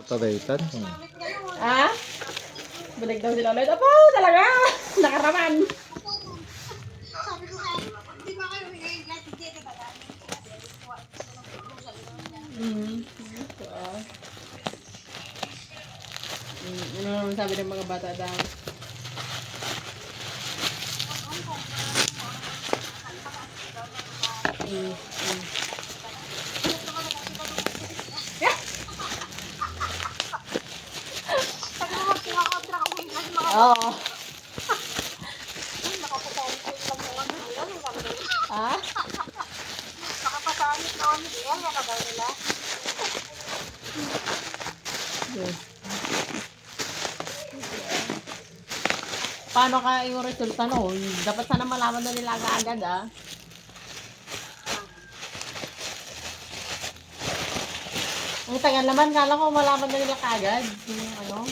Taraytan. Ah? Balik daw sila ulit. Apo, talaga! Nakaraman! Ano naman sabi ng mga bata daw? Oo. Ah? Nakapasamit noon, yan na daw nila. Yes. Paano ka yung resulta noon? Dapat sana malaman na nila agad ah. Ang tagal naman, kala ko malaman na nila kagad. Yung ano?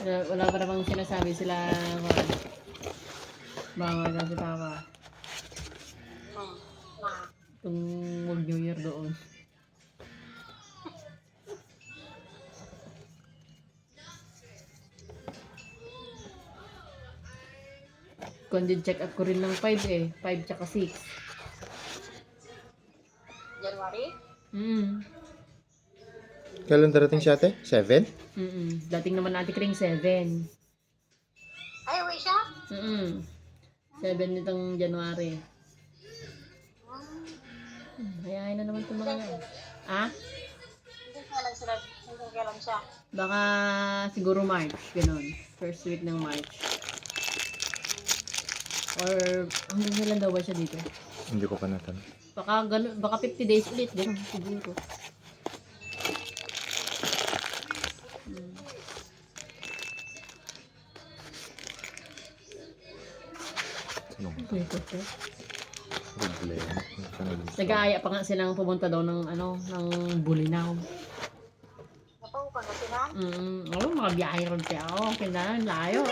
Wala pa namang sinasabi sila. Bawal na si Papa. Itong World New Year doon. Kundi check up ko rin ng 5 eh. 5 tsaka 6. January? Kailan darating siya ate? 7? Dating naman natin kring 7. Ay, uwi siya? 7 nitong January. Hayain na naman itong mga yan. Ah? Hindi kailan sila, hindi kailan siya. Baka siguro March, ganun. First week ng March. Or hanggang kailan daw ba siya dito? Hindi ko pa natanong. Baka ganun, baka 50 days ulit, ganun siguro. Problema. Nag-aaya pa nga silang pumunta daw ng ano, ng Bulinaw. Napaupan na sila? Oo, makabiyahe rin siya. Okay na, layo.